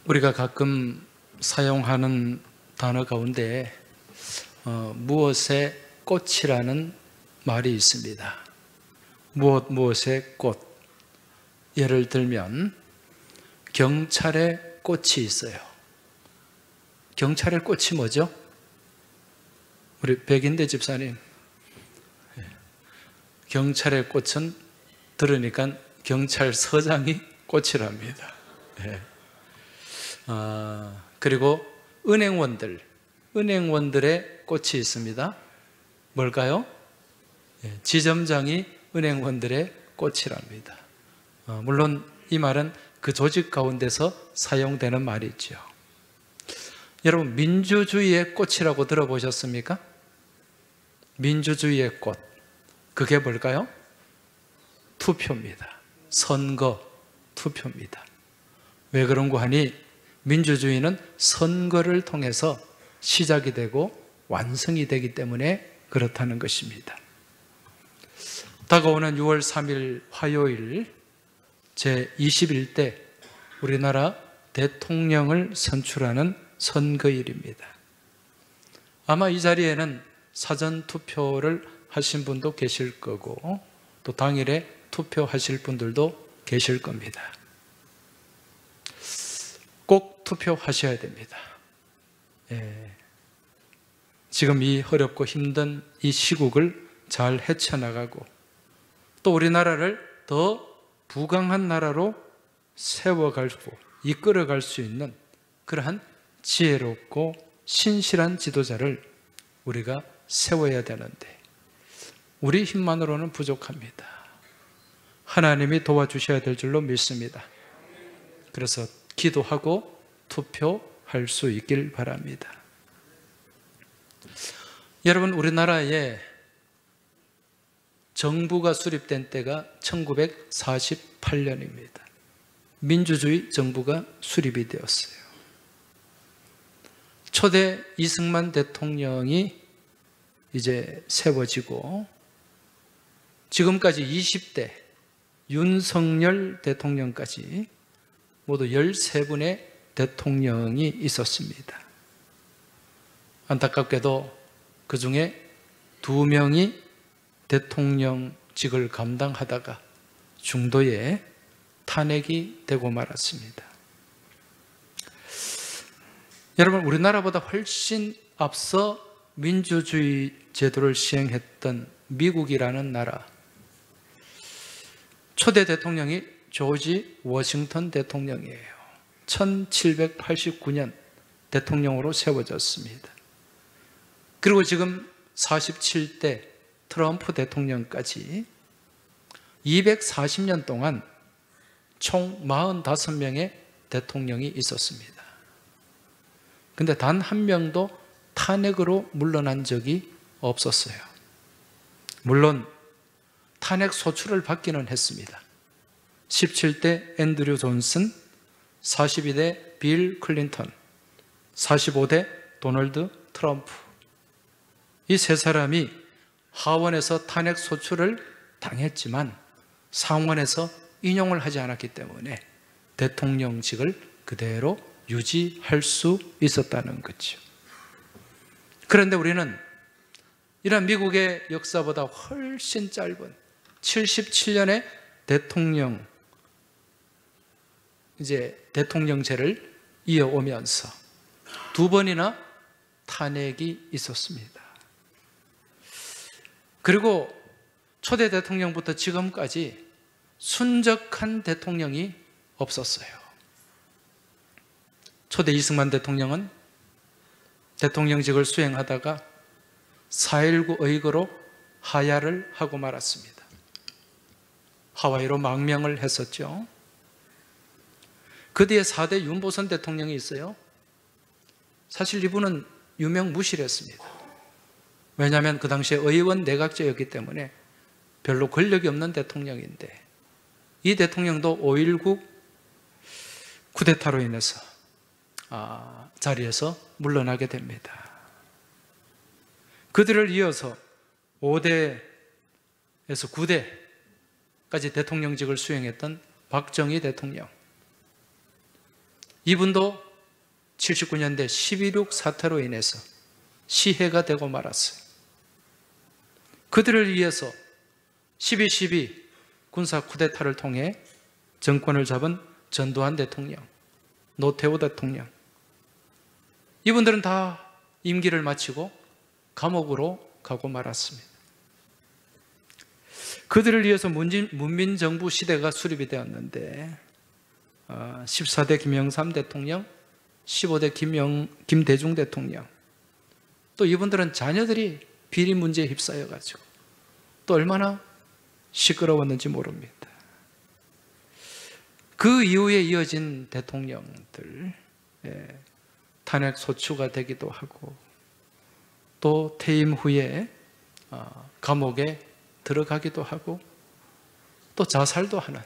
우리가 가끔 사용하는 단어 가운데 무엇의 꽃이라는 말이 있습니다. 무엇의 꽃. 예를 들면 경찰의 꽃이 있어요. 경찰의 꽃이 뭐죠? 우리 백인대 집사님, 경찰의 꽃은 들으니까 경찰서장이 꽃이랍니다. 그리고 은행원들의 꽃이 있습니다. 뭘까요? 지점장이 은행원들의 꽃이랍니다. 물론 이 말은 그 조직 가운데서 사용되는 말이죠. 여러분, 민주주의의 꽃이라고 들어보셨습니까? 민주주의의 꽃, 그게 뭘까요? 투표입니다. 선거, 투표입니다. 왜 그런고 하니 민주주의는 선거를 통해서 시작이 되고 완성이 되기 때문에 그렇다는 것입니다. 다가오는 6월 3일 화요일 제21대 우리나라 대통령을 선출하는 선거일입니다. 아마 이 자리에는 사전투표를 하신 분도 계실 거고 또 당일에 투표하실 분들도 계실 겁니다. 꼭 투표하셔야 됩니다. 지금 이 어렵고 힘든 이 시국을 잘 헤쳐나가고 또 우리나라를 더 부강한 나라로 세워가고 이끌어갈 수 있는 그러한 지혜롭고 신실한 지도자를 우리가 세워야 되는데 우리 힘만으로는 부족합니다. 하나님이 도와주셔야 될 줄로 믿습니다. 그래서 기도하고 투표할 수 있길 바랍니다. 여러분, 우리나라에 정부가 수립된 때가 1948년입니다. 민주주의 정부가 수립이 되었어요. 초대 이승만 대통령이 이제 세워지고 지금까지 20대 윤석열 대통령까지 모두 13분의 대통령이 있었습니다. 안타깝게도 그 중에 2명이 대통령직을 감당하다가 중도에 탄핵이 되고 말았습니다. 여러분, 우리나라보다 훨씬 앞서 민주주의 제도를 시행했던 미국이라는 나라, 초대 대통령이 조지 워싱턴 대통령이에요. 1789년 대통령으로 세워졌습니다. 그리고 지금 47대 트럼프 대통령까지 240년 동안 총 45명의 대통령이 있었습니다. 근데 단 한 명도 탄핵으로 물러난 적이 없었어요. 물론 탄핵 소추를 받기는 했습니다. 17대 앤드류 존슨, 42대 빌 클린턴, 45대 도널드 트럼프. 이 세 사람이 하원에서 탄핵 소추를 당했지만 상원에서 인용을 하지 않았기 때문에 대통령직을 그대로 유지할 수 있었다는 거죠. 그런데 우리는 이런 미국의 역사보다 훨씬 짧은 77년의 대통령제를 이어오면서 2번이나 탄핵이 있었습니다. 그리고 초대 대통령부터 지금까지 순적한 대통령이 없었어요. 초대 이승만 대통령은 대통령직을 수행하다가 4.19 의거로 하야를 하고 말았습니다. 하와이로 망명을 했었죠. 그 뒤에 4대 윤보선 대통령이 있어요. 사실 이분은 유명무실했습니다. 왜냐하면 그 당시에 의원 내각제였기 때문에 별로 권력이 없는 대통령인데 이 대통령도 5.19 쿠데타로 인해서 자리에서 물러나게 됩니다. 그들을 이어서 5대에서 9대까지 대통령직을 수행했던 박정희 대통령, 이분도 79년대 12.6 사태로 인해서 시해가 되고 말았어요. 그들을 위해서 12.12 군사 쿠데타를 통해 정권을 잡은 전두환 대통령, 노태우 대통령, 이분들은 다 임기를 마치고 감옥으로 가고 말았습니다. 그들을 위해서 문민정부 시대가 수립이 되었는데 14대 김영삼 대통령, 15대 김대중 대통령, 또 이분들은 자녀들이 비리 문제에 휩싸여가지고 또 얼마나 시끄러웠는지 모릅니다. 그 이후에 이어진 대통령들 탄핵 소추가 되기도 하고 또 퇴임 후에 감옥에 들어가기도 하고 또 자살도 하는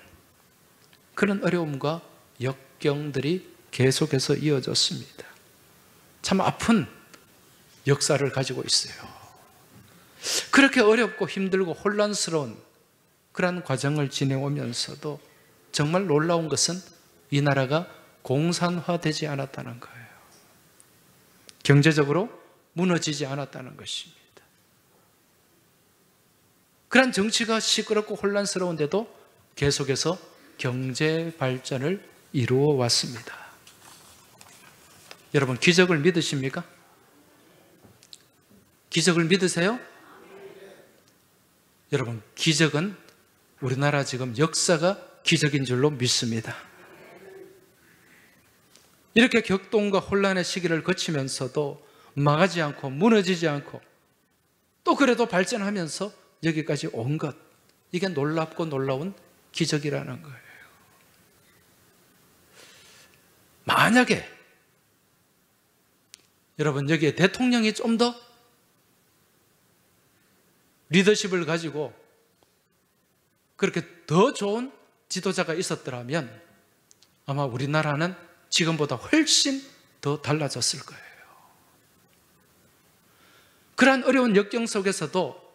그런 어려움과 역경들이 계속해서 이어졌습니다. 참 아픈 역사를 가지고 있어요. 그렇게 어렵고 힘들고 혼란스러운 그런 과정을 지내오면서도 정말 놀라운 것은 이 나라가 공산화되지 않았다는 거예요. 경제적으로 무너지지 않았다는 것입니다. 그런 정치가 시끄럽고 혼란스러운데도 계속해서 경제 발전을 이루어 왔습니다. 여러분, 기적을 믿으십니까? 기적을 믿으세요? 여러분, 기적은 우리나라 지금 역사가 기적인 줄로 믿습니다. 이렇게 격동과 혼란의 시기를 거치면서도 망하지 않고 무너지지 않고 또 그래도 발전하면서 여기까지 온 것, 이게 놀랍고 놀라운 기적이라는 거예요. 만약에 여러분 여기에 대통령이 좀 더 리더십을 가지고 그렇게 더 좋은 지도자가 있었더라면 아마 우리나라는 지금보다 훨씬 더 달라졌을 거예요. 그러한 어려운 역경 속에서도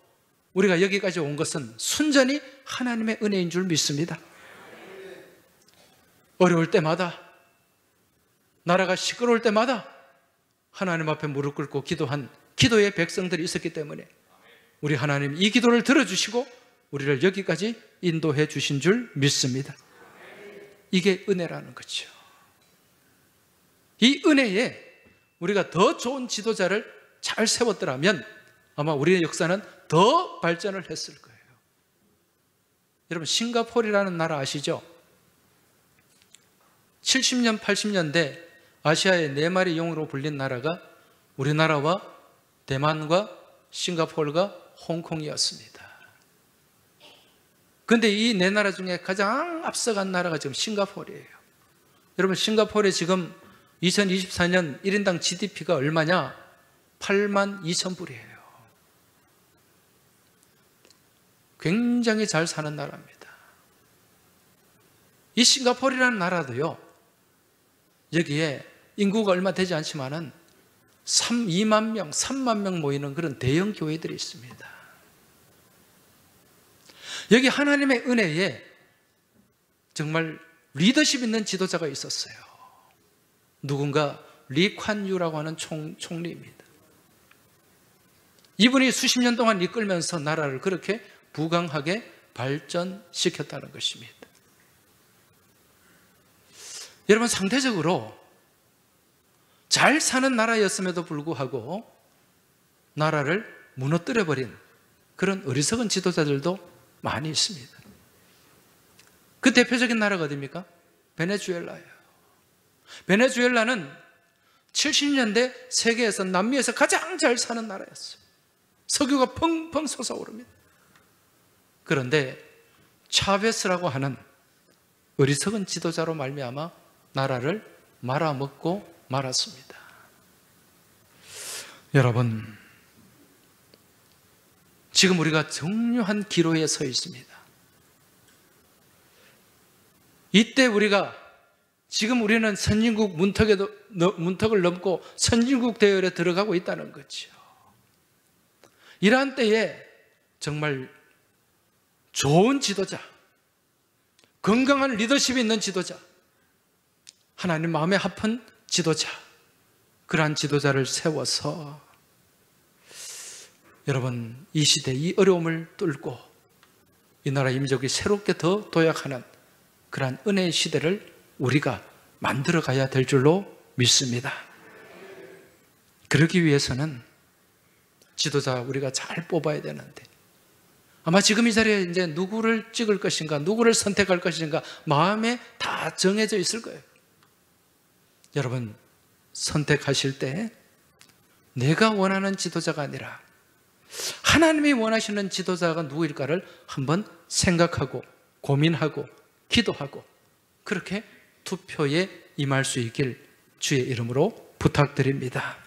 우리가 여기까지 온 것은 순전히 하나님의 은혜인 줄 믿습니다. 어려울 때마다, 나라가 시끄러울 때마다 하나님 앞에 무릎 꿇고 기도한 기도의 백성들이 있었기 때문에 우리 하나님 이 기도를 들어주시고 우리를 여기까지 인도해 주신 줄 믿습니다. 이게 은혜라는 거죠. 이 은혜에 우리가 더 좋은 지도자를 잘 세웠더라면 아마 우리의 역사는 더 발전을 했을 거예요. 여러분, 싱가포르라는 나라 아시죠? 70년, 80년대 아시아의 4마리 용으로 불린 나라가 우리나라와 대만과 싱가포르가 홍콩이었습니다. 그런데 이 4나라 중에 가장 앞서간 나라가 지금 싱가포르예요. 여러분, 싱가포르에 지금 2024년 1인당 GDP가 얼마냐? 82,000불이에요. 굉장히 잘 사는 나라입니다. 이 싱가포르라는 나라도요, 여기에 인구가 얼마 되지 않지만은 2만 명, 3만 명 모이는 그런 대형 교회들이 있습니다. 여기 하나님의 은혜에 정말 리더십 있는 지도자가 있었어요. 누군가 리콴유라고 하는 총리입니다. 이분이 수십 년 동안 이끌면서 나라를 그렇게 부강하게 발전시켰다는 것입니다. 여러분, 상대적으로 잘 사는 나라였음에도 불구하고 나라를 무너뜨려버린 그런 어리석은 지도자들도 많이 있습니다. 그 대표적인 나라가 어디입니까? 베네수엘라예요. 베네수엘라는 70년대 세계에서 남미에서 가장 잘 사는 나라였어요. 석유가 펑펑 솟아오릅니다. 그런데 차베스라고 하는 어리석은 지도자로 말미암아 나라를 말아먹고 말았습니다. 여러분, 지금 우리가 정묘한 기로에 서 있습니다. 이때 지금 우리는 선진국 문턱을 넘고 선진국 대열에 들어가고 있다는 거죠. 이러한 때에 정말 좋은 지도자, 건강한 리더십이 있는 지도자, 하나님 마음에 합한 지도자, 그러한 지도자를 세워서 여러분 이 시대 이 어려움을 뚫고 이 나라 민족이 새롭게 더 도약하는 그러한 은혜의 시대를 우리가 만들어 가야 될 줄로 믿습니다. 그러기 위해서는 지도자 우리가 잘 뽑아야 되는데 아마 지금 이 자리에 이제 누구를 찍을 것인가, 누구를 선택할 것인가 마음에 다 정해져 있을 거예요. 여러분 선택하실 때 내가 원하는 지도자가 아니라 하나님이 원하시는 지도자가 누구일까를 한번 생각하고 고민하고 기도하고 그렇게 투표에 임할 수 있길 주의 이름으로 부탁드립니다.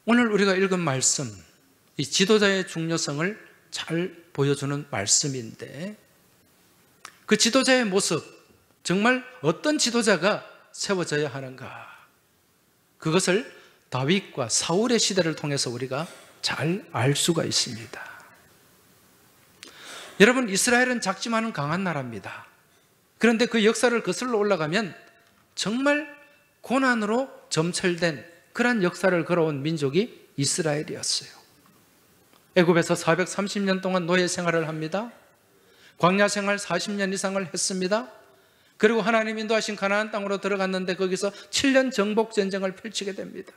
오늘 우리가 읽은 말씀, 이 지도자의 중요성을 잘 보여주는 말씀인데 그 지도자의 모습, 정말 어떤 지도자가 세워져야 하는가, 그것을 다윗과 사울의 시대를 통해서 우리가 잘 알 수가 있습니다. 여러분, 이스라엘은 작지만은 강한 나라입니다. 그런데 그 역사를 거슬러 올라가면 정말 고난으로 점철된 그런 역사를 걸어온 민족이 이스라엘이었어요. 애굽에서 430년 동안 노예 생활을 합니다. 광야 생활 40년 이상을 했습니다. 그리고 하나님 인도하신 가나안 땅으로 들어갔는데 거기서 7년 정복 전쟁을 펼치게 됩니다.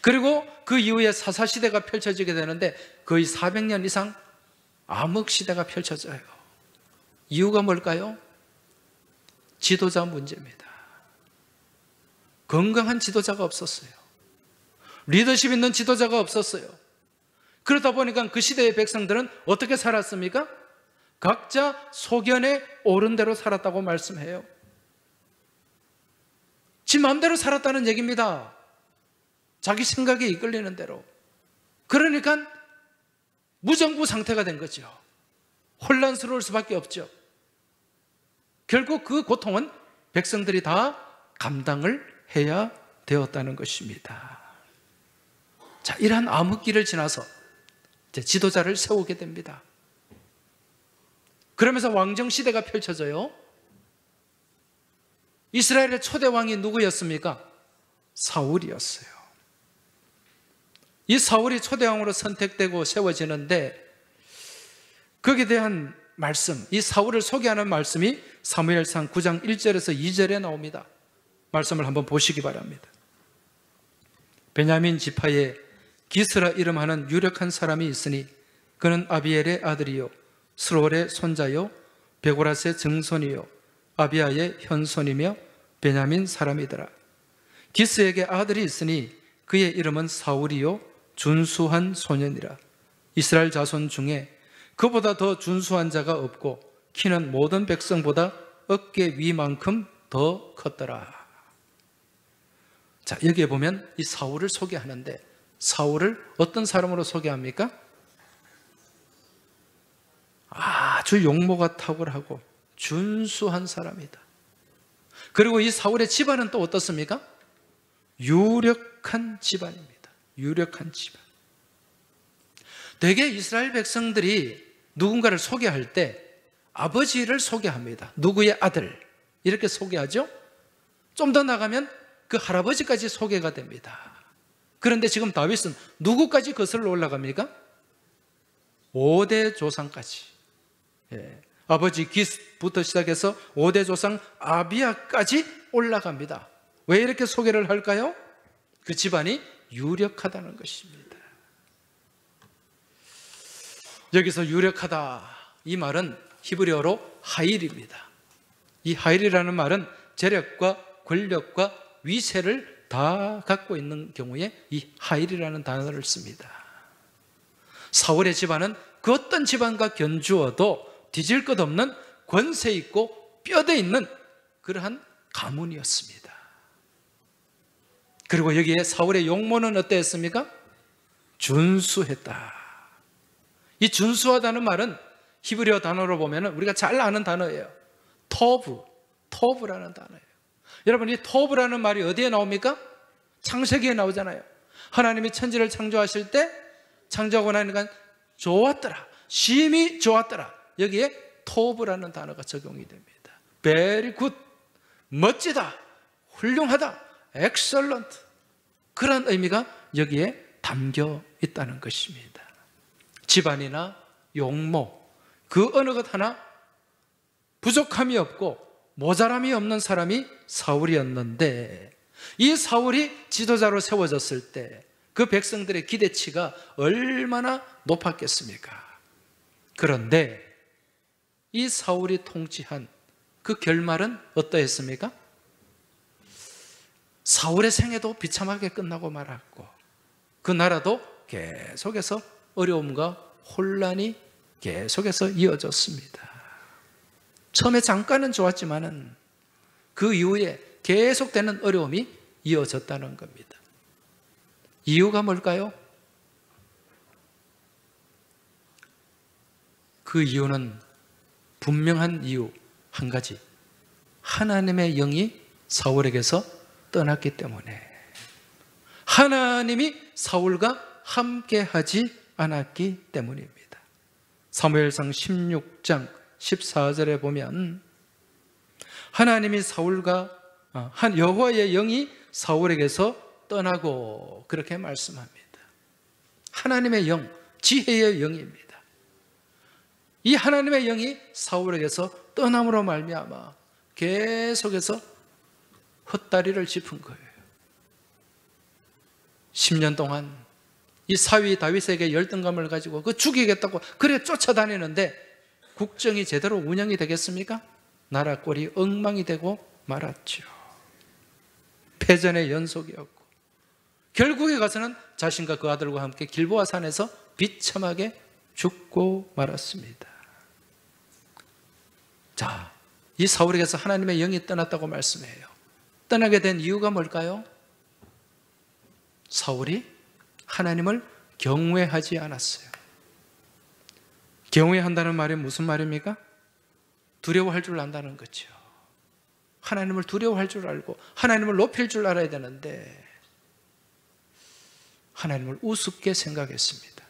그리고 그 이후에 사사시대가 펼쳐지게 되는데 거의 400년 이상 암흑시대가 펼쳐져요. 이유가 뭘까요? 지도자 문제입니다. 건강한 지도자가 없었어요. 리더십 있는 지도자가 없었어요. 그러다 보니까 그 시대의 백성들은 어떻게 살았습니까? 각자 소견에 옳은 대로 살았다고 말씀해요. 지 마음대로 살았다는 얘기입니다. 자기 생각에 이끌리는 대로. 그러니까 무정부 상태가 된 거죠. 혼란스러울 수밖에 없죠. 결국 그 고통은 백성들이 다 감당을 해야 되었다는 것입니다. 자, 이러한 암흑기를 지나서 이제 지도자를 세우게 됩니다. 그러면서 왕정시대가 펼쳐져요. 이스라엘의 초대 왕이 누구였습니까? 사울이었어요. 이 사울이 초대 왕으로 선택되고 세워지는데 거기에 대한 말씀, 이 사울을 소개하는 말씀이 사무엘상 9장 1절에서 2절에 나옵니다. 말씀을 한번 보시기 바랍니다. 베냐민 지파에 기스라 이름하는 유력한 사람이 있으니 그는 아비엘의 아들이요 스롤의 손자요 베고라스의 증손이요 아비아의 현손이며 베냐민 사람이더라. 기스에게 아들이 있으니 그의 이름은 사울이요 준수한 소년이라. 이스라엘 자손 중에 그보다 더 준수한 자가 없고 키는 모든 백성보다 어깨 위만큼 더 컸더라. 자, 여기에 보면 이 사울을 소개하는데 사울을 어떤 사람으로 소개합니까? 아주 용모가 탁월하고 준수한 사람이다. 그리고 이 사울의 집안은 또 어떻습니까? 유력한 집안입니다. 유력한 집안. 대개 이스라엘 백성들이 누군가를 소개할 때 아버지를 소개합니다. 누구의 아들 이렇게 소개하죠. 좀 더 나가면 그 할아버지까지 소개가 됩니다. 그런데 지금 다윗은 누구까지 거슬러 올라갑니까? 5대 조상까지. 아버지 기스부터 시작해서 5대 조상 아비아까지 올라갑니다. 왜 이렇게 소개를 할까요? 그 집안이 유력하다는 것입니다. 여기서 유력하다, 이 말은 히브리어로 하일입니다. 이 하일이라는 말은 재력과 권력과 위세를 다 갖고 있는 경우에 이 하일이라는 단어를 씁니다. 사울의 집안은 그 어떤 집안과 견주어도 뒤질 것 없는 권세 있고 뼈대 있는 그러한 가문이었습니다. 그리고 여기에 사울의 용모는 어땠습니까? 준수했다. 이 준수하다는 말은 히브리어 단어로 보면 우리가 잘 아는 단어예요. 토브라는 단어예요. 여러분, 이 토브라는 말이 어디에 나옵니까? 창세기에 나오잖아요. 하나님이 천지를 창조하실 때 창조하고 나니까 좋았더라, 심히 좋았더라. 여기에 토브라는 단어가 적용이 됩니다. very good, 멋지다, 훌륭하다, excellent, 그런 의미가 여기에 담겨 있다는 것입니다. 집안이나 용모, 그 어느 것 하나 부족함이 없고 모자람이 없는 사람이 사울이었는데, 이 사울이 지도자로 세워졌을 때 그 백성들의 기대치가 얼마나 높았겠습니까? 그런데 이 사울이 통치한 그 결말은 어떠했습니까? 사울의 생애도 비참하게 끝나고 말았고, 그 나라도 계속해서 어려움과 혼란이 계속해서 이어졌습니다. 처음에 잠깐은 좋았지만은 그 이후에 계속되는 어려움이 이어졌다는 겁니다. 이유가 뭘까요? 그 이유는 분명한 이유 한 가지, 하나님의 영이 사울에게서 떠났기 때문에, 하나님이 사울과 함께하지 않았기 때문입니다. 사무엘상 16장 14절에 보면 하나님이 사울과 여호와의 영이 사울에게서 떠나고, 그렇게 말씀합니다. 하나님의 영, 지혜의 영입니다. 이 하나님의 영이 사울에게서 떠남으로 말미암아 계속해서 헛다리를 짚은 거예요. 10년 동안 이 사위 다윗에게 열등감을 가지고 그 죽이겠다고 그래 쫓아다니는데 국정이 제대로 운영이 되겠습니까? 나라 꼴이 엉망이 되고 말았죠. 패전의 연속이었고, 결국에 가서는 자신과 그 아들과 함께 길보아 산에서 비참하게 죽고 말았습니다. 자, 이 사울에게서 하나님의 영이 떠났다고 말씀해요. 떠나게 된 이유가 뭘까요? 사울이 하나님을 경외하지 않았어요. 경외한다는 말이 무슨 말입니까? 두려워할 줄 안다는 거죠. 하나님을 두려워할 줄 알고 하나님을 높일 줄 알아야 되는데 하나님을 우습게 생각했습니다.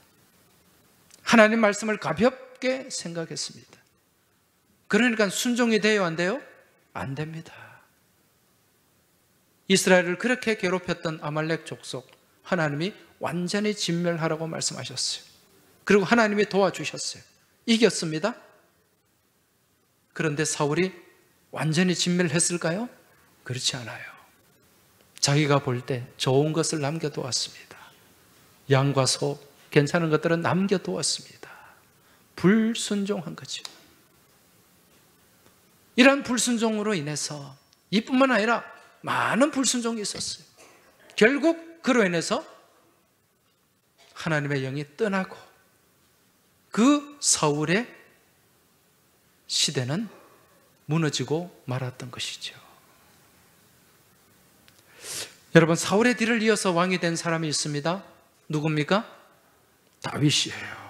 하나님 말씀을 가볍게 생각했습니다. 그러니까 순종이 돼요, 안 돼요? 안 됩니다. 이스라엘을 그렇게 괴롭혔던 아말렉 족속, 하나님이 완전히 진멸하라고 말씀하셨어요. 그리고 하나님이 도와주셨어요. 이겼습니다. 그런데 사울이 완전히 진멸했을까요? 그렇지 않아요. 자기가 볼 때 좋은 것을 남겨두었습니다. 양과 소, 괜찮은 것들은 남겨두었습니다. 불순종한 거죠. 이러한 불순종으로 인해서 이뿐만 아니라 많은 불순종이 있었어요. 결국 그로 인해서 하나님의 영이 떠나고 그 사울의 시대는 무너지고 말았던 것이죠. 여러분, 사울의 뒤를 이어서 왕이 된 사람이 있습니다. 누굽니까? 다윗이에요.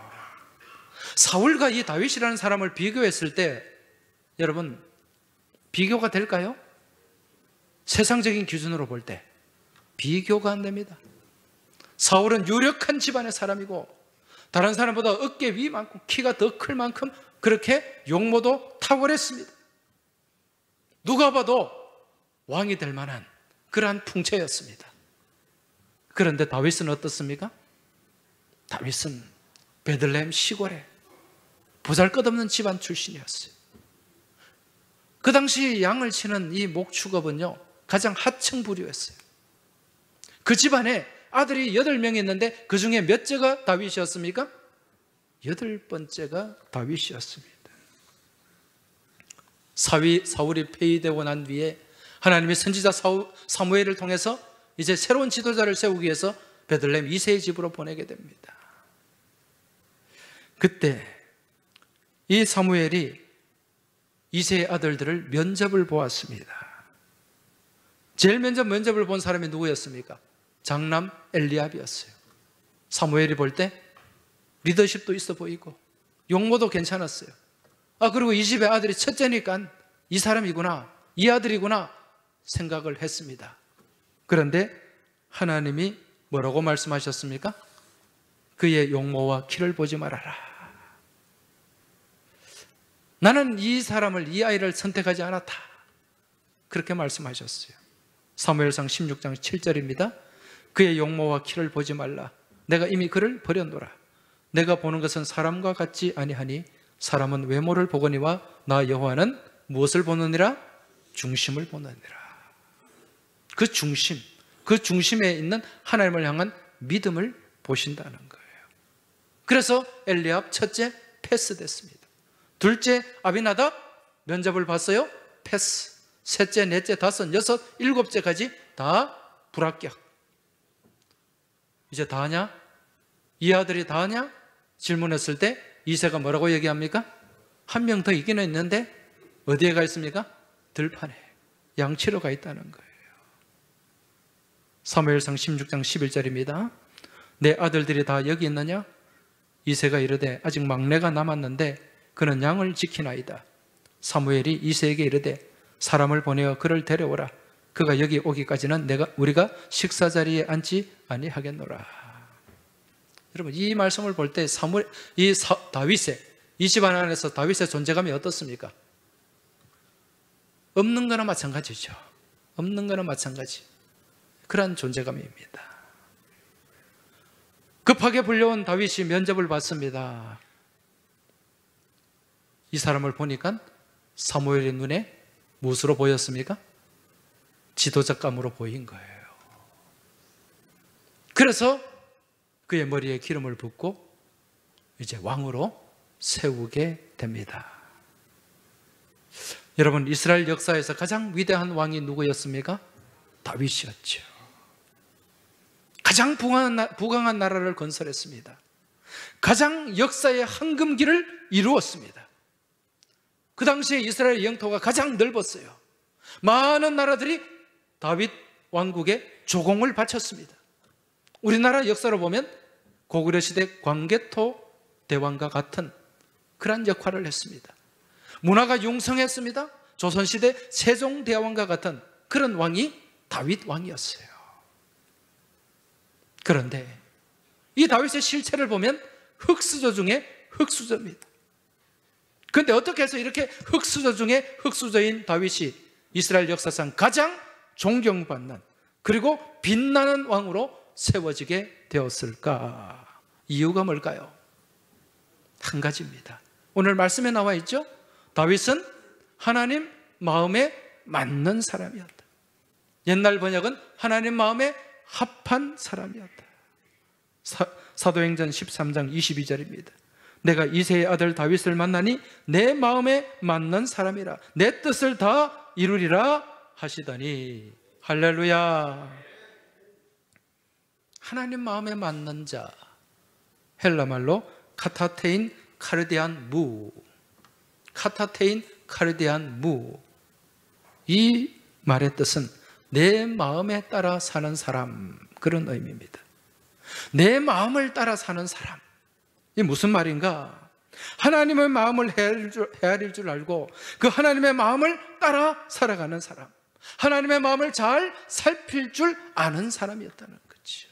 사울과 이 다윗이라는 사람을 비교했을 때 여러분, 비교가 될까요? 세상적인 기준으로 볼 때 비교가 안 됩니다. 사울은 유력한 집안의 사람이고 다른 사람보다 어깨 위만큼 키가 더 클 만큼 그렇게 용모도 탁월했습니다. 누가 봐도 왕이 될 만한 그러한 풍채였습니다. 그런데 다윗은 어떻습니까? 다윗은 베들레헴 시골에 보잘것없는 집안 출신이었어요. 그 당시 양을 치는 이 목축업은요 가장 하층 부류였어요. 그 집안에 아들이 8명이 있는데 그 중에 몇째가 다윗이었습니까? 8번째가 다윗이었습니다. 사울이 폐위되고 난 뒤에 하나님의 선지자 사무엘을 통해서 이제 새로운 지도자를 세우기 위해서 베들레헴 이새의 집으로 보내게 됩니다. 그때 이 사무엘이 이새의 아들들을 면접을 보았습니다. 제일 먼저 면접을 본 사람이 누구였습니까? 장남 엘리압이었어요. 사무엘이 볼 때 리더십도 있어 보이고 용모도 괜찮았어요. 그리고 이 집의 아들이 첫째니까 이 사람이구나, 이 아들이구나 생각을 했습니다. 그런데 하나님이 뭐라고 말씀하셨습니까? 그의 용모와 키를 보지 말아라. 나는 이 사람을, 이 아이를 선택하지 않았다. 그렇게 말씀하셨어요. 사무엘상 16장 7절입니다. 그의 용모와 키를 보지 말라. 내가 이미 그를 버렸노라. 내가 보는 것은 사람과 같지 아니하니 사람은 외모를 보거니와 나 여호와는 무엇을 보느니라? 중심을 보느니라. 그 중심, 그 중심에 있는 하나님을 향한 믿음을 보신다는 거예요. 그래서 엘리압 첫째 패스됐습니다. 둘째 아비나답 면접을 봤어요. 패스. 셋째, 넷째, 다섯, 여섯, 일곱째까지 다 불합격. 이제 다 하냐? 이 아들이 다 하냐? 질문했을 때 이새가 뭐라고 얘기합니까? 한 명 더 있기는 있는데 어디에 가 있습니까? 들판에 양치러 가 있다는 거예요. 사무엘상 16장 11절입니다. 내 아들들이 다 여기 있느냐? 이새가 이르되 아직 막내가 남았는데 그는 양을 지키나이다. 사무엘이 이새에게 이르되 사람을 보내어 그를 데려오라. 그가 여기 오기까지는 우리가 식사 자리에 앉지 아니하겠노라. 여러분, 이 말씀을 볼 때 다윗의, 이 집안 안에서 다윗의 존재감이 어떻습니까? 없는 거나 마찬가지죠. 없는 거나 마찬가지. 그러한 존재감입니다. 급하게 불려온 다윗이 면접을 받습니다. 이 사람을 보니까 사무엘의 눈에 무엇으로 보였습니까? 지도자감으로 보인 거예요. 그래서 그의 머리에 기름을 붓고 이제 왕으로 세우게 됩니다. 여러분, 이스라엘 역사에서 가장 위대한 왕이 누구였습니까? 다윗이었죠. 가장 부강한 나라를 건설했습니다. 가장 역사의 황금기를 이루었습니다. 그 당시에 이스라엘 영토가 가장 넓었어요. 많은 나라들이 다윗 왕국에 조공을 바쳤습니다. 우리나라 역사로 보면 고구려 시대 광개토 대왕과 같은 그러한 역할을 했습니다. 문화가 융성했습니다. 조선시대 세종대왕과 같은 그런 왕이 다윗 왕이었어요. 그런데 이 다윗의 실체를 보면 흙수저 중에 흙수저입니다. 그런데 어떻게 해서 이렇게 흙수저 중에 흙수저인 다윗이 이스라엘 역사상 가장 존경받는 그리고 빛나는 왕으로 세워지게 되었을까? 이유가 뭘까요? 한 가지입니다. 오늘 말씀에 나와 있죠? 다윗은 하나님 마음에 맞는 사람이었다. 옛날 번역은 하나님 마음에 합한 사람이었다. 사도행전 13장 22절입니다. 내가 이새의 아들 다윗을 만나니 내 마음에 맞는 사람이라 내 뜻을 다 이루리라 하시더니 할렐루야. 하나님 마음에 맞는 자, 헬라말로 카타테인 카르디안 무, 카타테인 카르디안 무. 이 말의 뜻은 내 마음에 따라 사는 사람, 그런 의미입니다. 내 마음을 따라 사는 사람. 이게 무슨 말인가? 하나님의 마음을 헤아릴 줄 알고 그 하나님의 마음을 따라 살아가는 사람, 하나님의 마음을 잘 살필 줄 아는 사람이었다는 거죠.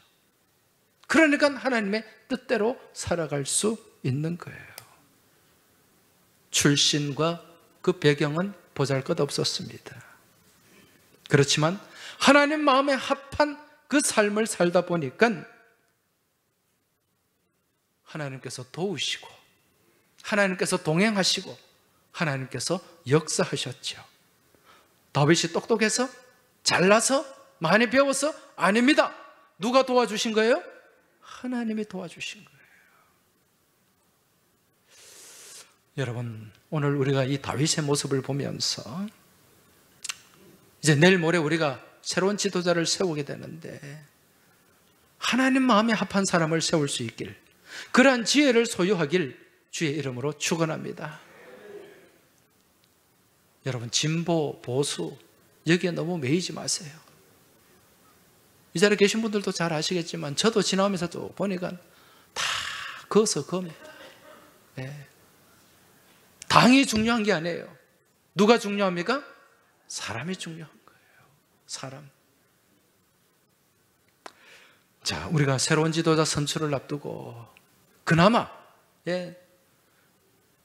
그러니까 하나님의 뜻대로 살아갈 수 있는 거예요. 출신과 그 배경은 보잘것없었습니다. 그렇지만 하나님 마음에 합한 그 삶을 살다 보니까 하나님께서 도우시고 하나님께서 동행하시고 하나님께서 역사하셨죠. 다윗이 똑똑해서 잘나서 많이 배워서? 아닙니다. 누가 도와주신 거예요? 하나님이 도와주신 거예요. 여러분, 오늘 우리가 이 다윗의 모습을 보면서 이제 내일 모레 우리가 새로운 지도자를 세우게 되는데 하나님 마음에 합한 사람을 세울 수 있길, 그러한 지혜를 소유하길 주의 이름으로 축원합니다. 여러분, 진보, 보수 여기에 너무 매이지 마세요. 이 자리에 계신 분들도 잘 아시겠지만 저도 지나오면서도 보니까 다 거기서 겁니다. 네. 당이 중요한 게 아니에요. 누가 중요합니까? 사람이 중요한 거예요. 사람. 자, 우리가 새로운 지도자 선출을 앞두고 그나마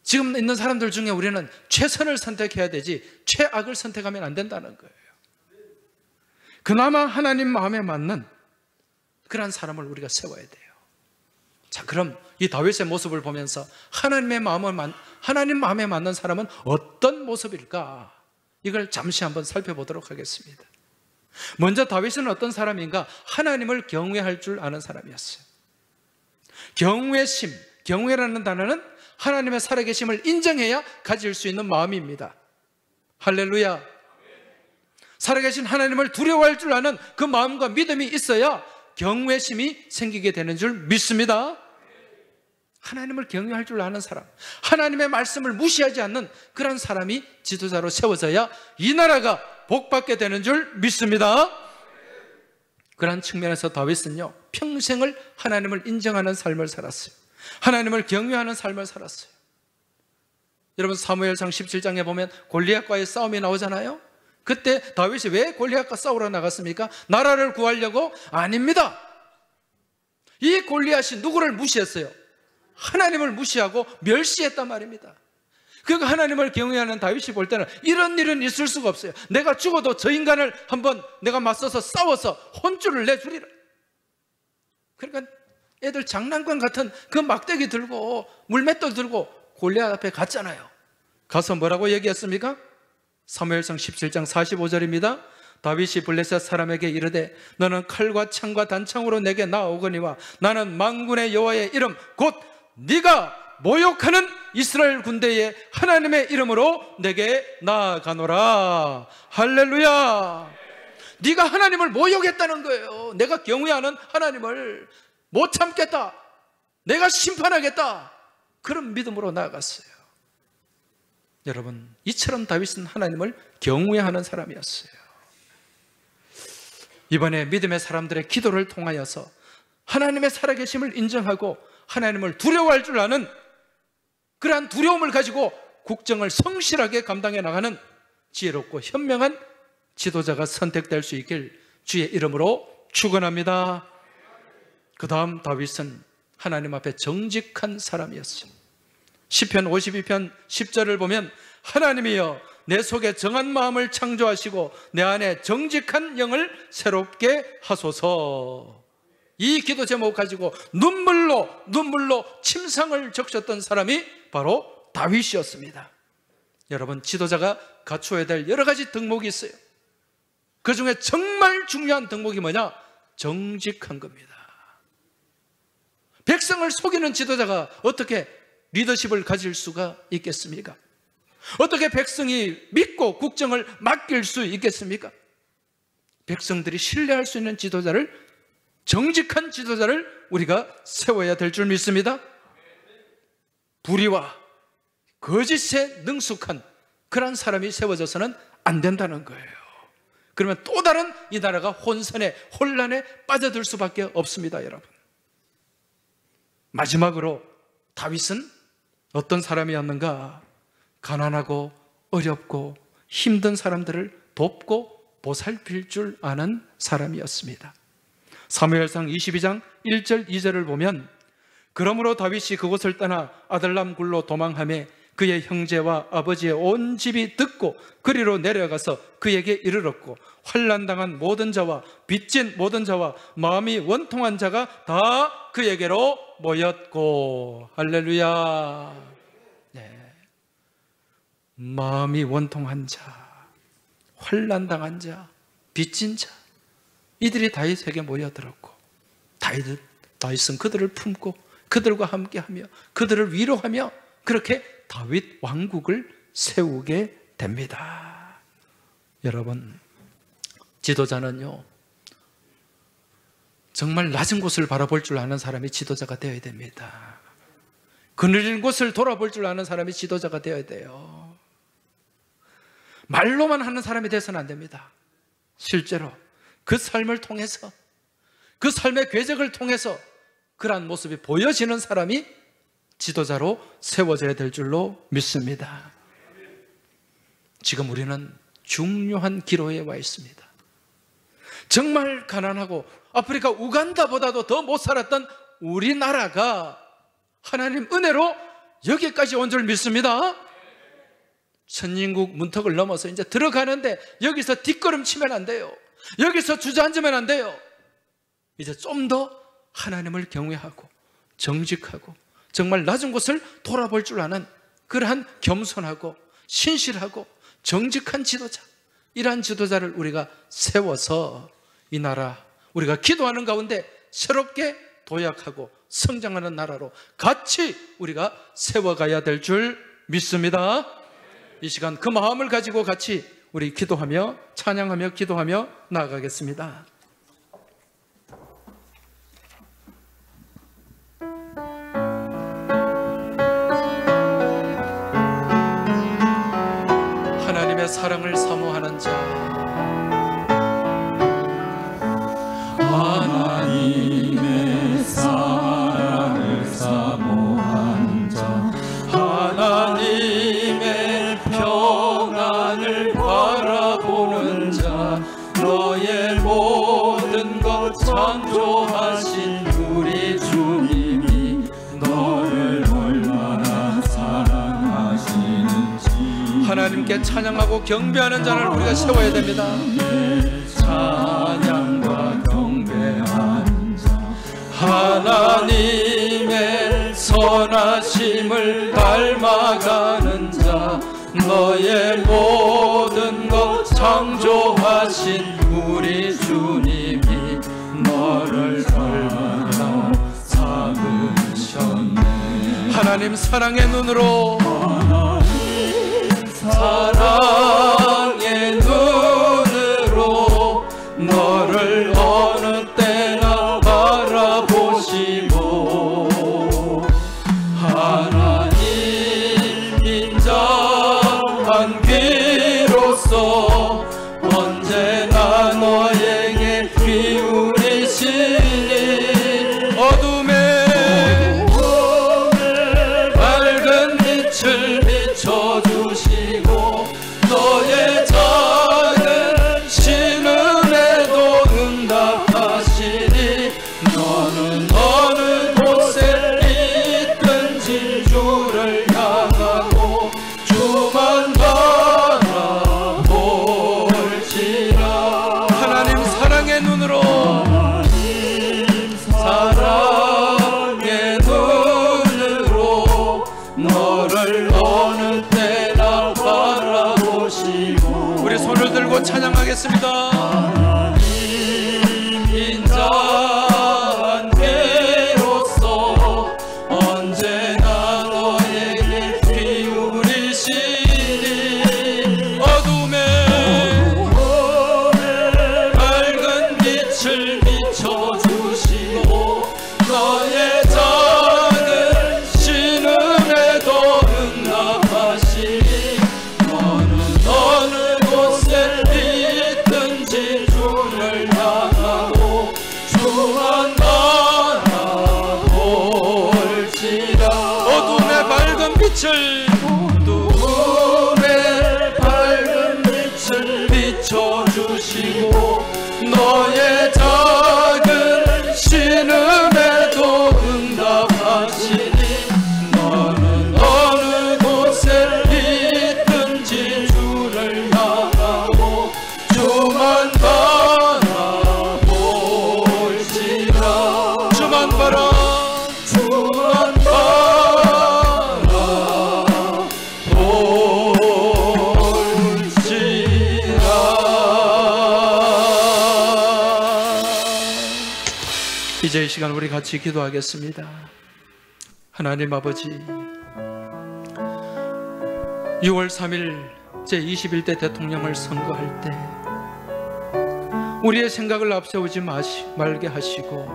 지금 있는 사람들 중에 우리는 최선을 선택해야 되지 최악을 선택하면 안 된다는 거예요. 그나마 하나님 마음에 맞는 그런 사람을 우리가 세워야 돼요. 자, 그럼 이 다윗의 모습을 보면서 하나님 마음에 맞는 사람은 어떤 모습일까? 이걸 잠시 한번 살펴보도록 하겠습니다. 먼저 다윗은 어떤 사람인가? 하나님을 경외할 줄 아는 사람이었어요. 경외심, 경외라는 단어는 하나님의 살아계심을 인정해야 가질 수 있는 마음입니다. 할렐루야. 살아계신 하나님을 두려워할 줄 아는 그 마음과 믿음이 있어야 경외심이 생기게 되는 줄 믿습니다. 하나님을 경외할 줄 아는 사람, 하나님의 말씀을 무시하지 않는 그런 사람이 지도자로 세워져야 이 나라가 복받게 되는 줄 믿습니다. 그런 측면에서 다윗은요, 평생을 하나님을 인정하는 삶을 살았어요. 하나님을 경외하는 삶을 살았어요. 여러분, 사무엘상 17장에 보면 골리앗과의 싸움이 나오잖아요. 그때 다윗이 왜 골리앗과 싸우러 나갔습니까? 나라를 구하려고? 아닙니다. 이 골리앗이 누구를 무시했어요? 하나님을 무시하고 멸시했단 말입니다. 그러니까 하나님을 경외하는 다윗이 볼 때는 이런 일은 있을 수가 없어요. 내가 죽어도 저 인간을 한번 내가 맞서서 싸워서 혼쭐을 내주리라. 그러니까 애들 장난감 같은 그 막대기 들고 물맷돌 들고 골리앗 앞에 갔잖아요. 가서 뭐라고 얘기했습니까? 사무엘상 17장 45절입니다. 다윗이 블레셋 사람에게 이르되 너는 칼과 창과 단창으로 내게 나아오거니와 나는 만군의 여호와의 이름 곧 네가 모욕하는 이스라엘 군대의 하나님의 이름으로 내게 나아가노라. 할렐루야. 네가 하나님을 모욕했다는 거예요. 내가 경외하는 하나님을 못 참겠다, 내가 심판하겠다, 그런 믿음으로 나아갔어요. 여러분, 이처럼 다윗은 하나님을 경외하는 사람이었어요. 이번에 믿음의 사람들의 기도를 통하여서 하나님의 살아계심을 인정하고 하나님을 두려워할 줄 아는 그러한 두려움을 가지고 국정을 성실하게 감당해 나가는 지혜롭고 현명한 지도자가 선택될 수 있길 주의 이름으로 축원합니다. 그 다음 다윗은 하나님 앞에 정직한 사람이었어요. 시편 52편 10절을 보면 하나님이여 내 속에 정한 마음을 창조하시고 내 안에 정직한 영을 새롭게 하소서. 이 기도 제목 가지고 눈물로 침상을 적셨던 사람이 바로 다윗이었습니다. 여러분, 지도자가 갖추어야 될 여러 가지 덕목이 있어요. 그 중에 정말 중요한 덕목이 뭐냐? 정직한 겁니다. 백성을 속이는 지도자가 어떻게 리더십을 가질 수가 있겠습니까? 어떻게 백성이 믿고 국정을 맡길 수 있겠습니까? 백성들이 신뢰할 수 있는 지도자를, 정직한 지도자를 우리가 세워야 될 줄 믿습니다. 불의와 거짓에 능숙한 그런 사람이 세워져서는 안 된다는 거예요. 그러면 또 다른 이 나라가 혼란에 빠져들 수밖에 없습니다, 여러분. 마지막으로 다윗은 어떤 사람이었는가? 가난하고 어렵고 힘든 사람들을 돕고 보살필 줄 아는 사람이었습니다. 사무엘상 22장 1절 2절을 보면 그러므로 다윗이 그곳을 떠나 아들람 굴로 도망하며 그의 형제와 아버지의 온 집이 듣고 그리로 내려가서 그에게 이르렀고 환난당한 모든 자와 빚진 모든 자와 마음이 원통한 자가 다 그에게로 모였고. 할렐루야. 네. 마음이 원통한 자, 환난당한 자, 빚진 자, 이들이 다윗에게 모여들었고 다윗은 그들을 품고 그들과 함께하며 그들을 위로하며 그렇게 다윗 왕국을 세우게 됩니다. 여러분, 지도자는요, 정말 낮은 곳을 바라볼 줄 아는 사람이 지도자가 되어야 됩니다. 그늘진 곳을 돌아볼 줄 아는 사람이 지도자가 되어야 돼요. 말로만 하는 사람이 돼서는 안 됩니다. 실제로 그 삶을 통해서, 그 삶의 궤적을 통해서 그러한 모습이 보여지는 사람이 지도자로 세워져야 될 줄로 믿습니다. 지금 우리는 중요한 기로에 와 있습니다. 정말 가난하고 아프리카 우간다보다도 더 못 살았던 우리나라가 하나님 은혜로 여기까지 온 줄 믿습니다. 선진국 문턱을 넘어서 이제 들어가는데 여기서 뒷걸음치면 안 돼요. 여기서 주저앉으면 안 돼요. 이제 좀 더 하나님을 경외하고 정직하고 정말 낮은 곳을 돌아볼 줄 아는 그러한 겸손하고 신실하고 정직한 지도자, 이러한 지도자를 우리가 세워서 이 나라, 우리가 기도하는 가운데 새롭게 도약하고 성장하는 나라로 같이 우리가 세워가야 될 줄 믿습니다. 이 시간 그 마음을 가지고 같이 우리 기도하며 찬양하며 기도하며 나아가겠습니다. 하나님의 사랑을 사모하는 자, 하나님의 사랑을 사모하는 자, 하나님의 평안을 바라보는 자, 너의 모든 것 창조하신 우리 주님이 너를 얼마나 사랑하시는지 하나님께 찬양하고 경배하는 자를 우리가 세워야 됩니다. 찬양과 경배하는 자, 하나님의 선하심을 닮아가는 자, 너의 모든 것 창조하신 우리 주님이 너를 얼마나 삼으셨네. 하나님 사랑의 눈으로, 사랑의 눈으로 너를 어느 때나 바라보시고 하나님 인자한 귀로서 언제나 너에게 기울이시니 어둠에 밝은 빛을 비춰주시고 너의 작은 신음에도 응답하시니 너는 어느 곳에 있든지 주를 향하고 주만 바라볼지라. 하나님 사랑의 눈으로, 사랑의 눈으로 너를 어느 때나 바라보시고 우리 손을 들고 찬양하겠습니다. 인자한 귀로서 언제나 너에게 기울이시니 어둠에 밝은 빛을 비춰주시고 너의 작은 신음에도 응답하시니 너는 어느 곳에 있든지 주를 향하고 주만 바라볼지라. 어둠의 밝은 빛을, 어둠의 밝은 빛을 비춰주시고 너의 작은 신음에도 응답하시니 너는 어느 곳에 있든지 주를 향하고 주만 바라볼지라. 주만 바라, 주만 이제 이 시간 우리 같이 기도하겠습니다. 하나님 아버지, 6월 3일 제21대 대통령을 선거할 때 우리의 생각을 앞세우지 말게 하시고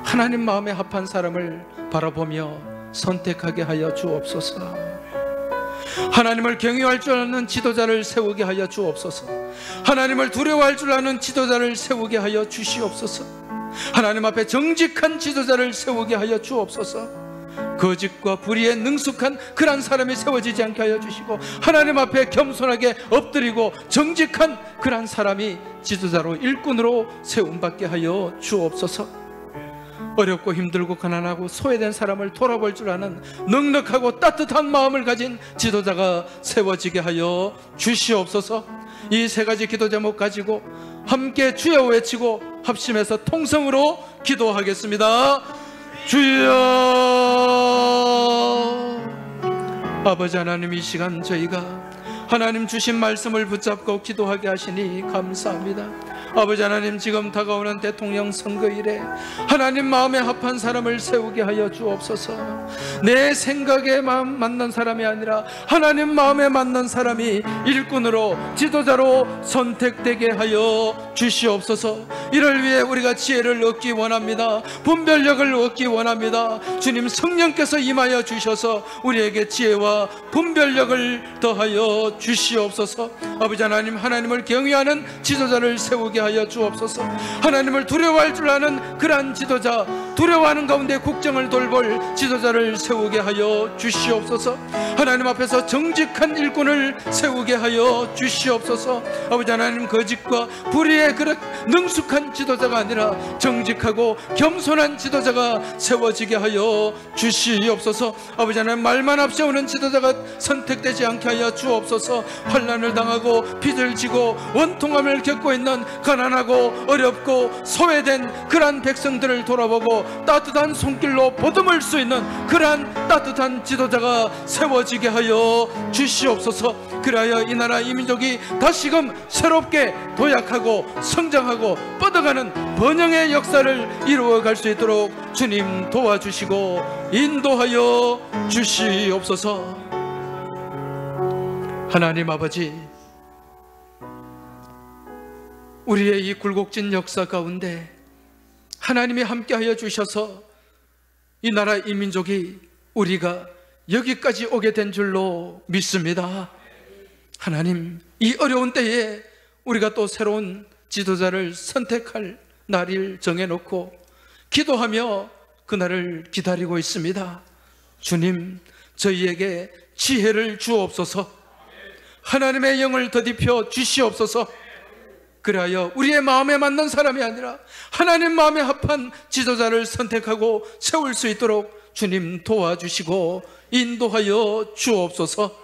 하나님 마음에 합한 사람을 바라보며 선택하게 하여 주옵소서. 하나님을 경외할 줄 아는 지도자를 세우게 하여 주옵소서. 하나님을 두려워할 줄 아는 지도자를 세우게 하여 주시옵소서. 하나님 앞에 정직한 지도자를 세우게 하여 주옵소서. 거짓과 불의에 능숙한 그런 사람이 세워지지 않게 하여 주시고 하나님 앞에 겸손하게 엎드리고 정직한 그런 사람이 지도자로 일꾼으로 세움받게 하여 주옵소서. 어렵고 힘들고 가난하고 소외된 사람을 돌아볼 줄 아는 넉넉하고 따뜻한 마음을 가진 지도자가 세워지게 하여 주시옵소서. 이 세 가지 기도 제목 가지고 함께 주여 외치고 합심해서 통성으로 기도하겠습니다. 주여. 아버지 하나님, 이 시간 저희가 하나님 주신 말씀을 붙잡고 기도하게 하시니 감사합니다. 아버지 하나님, 지금 다가오는 대통령 선거일에 하나님 마음에 합한 사람을 세우게 하여 주옵소서. 내 생각에 맞는 사람이 아니라 하나님 마음에 맞는 사람이 일꾼으로 지도자로 선택되게 하여 주시옵소서. 이를 위해 우리가 지혜를 얻기 원합니다. 분별력을 얻기 원합니다. 주님, 성령께서 임하여 주셔서 우리에게 지혜와 분별력을 더하여 주시옵소서. 아버지 하나님, 하나님을 경외하는 지도자를 세우게 하여 주옵소서. 하나님을 두려워할 줄 아는 그러한 지도자, 두려워하는 가운데 국정을 돌볼 지도자를 세우게 하여 주시옵소서. 하나님 앞에서 정직한 일꾼을 세우게 하여 주시옵소서. 아버지 하나님, 거짓과 불의에 그렇게 능숙한 지도자가 아니라 정직하고 겸손한 지도자가 세워지게 하여 주시옵소서. 아버지 하나님, 말만 앞세우는 지도자가 선택되지 않게 하여 주옵소서. 환난을 당하고 빚을 지고 원통함을 겪고 있는 가난하고 어렵고 소외된 그러한 백성들을 돌아보고 따뜻한 손길로 보듬을 수 있는 그러한 따뜻한 지도자가 세워지게 하여 주시옵소서. 그리하여 이 나라 이 민족이 다시금 새롭게 도약하고 성장하고 뻗어가는 번영의 역사를 이루어갈 수 있도록 주님 도와주시고 인도하여 주시옵소서. 하나님 아버지, 우리의 이 굴곡진 역사 가운데 하나님이 함께하여 주셔서 이 나라 이 민족이 우리가 여기까지 오게 된 줄로 믿습니다. 하나님, 이 어려운 때에 우리가 또 새로운 지도자를 선택할 날을 정해놓고 기도하며 그날을 기다리고 있습니다. 주님, 저희에게 지혜를 주옵소서. 하나님의 영을 더딥혀 주시옵소서. 그리하여 우리의 마음에 맞는 사람이 아니라 하나님 마음에 합한 지도자를 선택하고 세울 수 있도록 주님 도와주시고 인도하여 주옵소서.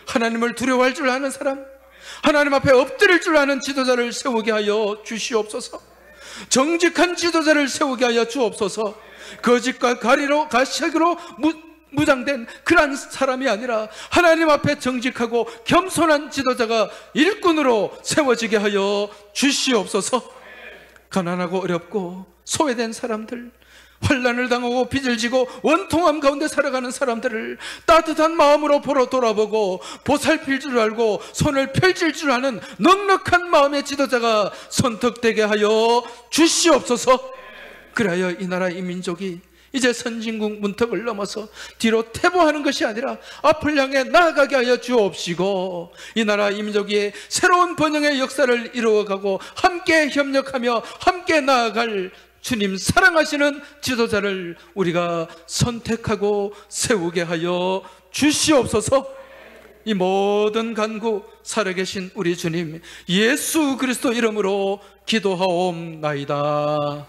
하나님을 두려워할 줄 아는 사람, 하나님 앞에 엎드릴 줄 아는 지도자를 세우게 하여 주시옵소서. 정직한 지도자를 세우게 하여 주옵소서. 거짓과 가식으로 무장된 그러한 사람이 아니라 하나님 앞에 정직하고 겸손한 지도자가 일꾼으로 세워지게 하여 주시옵소서. 가난하고 어렵고 소외된 사람들, 환난을 당하고 빚을 지고 원통함 가운데 살아가는 사람들을 따뜻한 마음으로 보러 돌아보고 보살필 줄 알고 손을 펼칠 줄 아는 넉넉한 마음의 지도자가 선택되게 하여 주시옵소서. 그리하여 이 나라 이 민족이 이제 선진국 문턱을 넘어서 뒤로 퇴보하는 것이 아니라 앞을 향해 나아가게 하여 주옵시고 이 나라 이 민족이 새로운 번영의 역사를 이루어가고 함께 협력하며 함께 나아갈 주님 사랑하시는 지도자를 우리가 선택하고 세우게 하여 주시옵소서. 이 모든 간구 살아계신 우리 주님 예수 그리스도 이름으로 기도하옵나이다.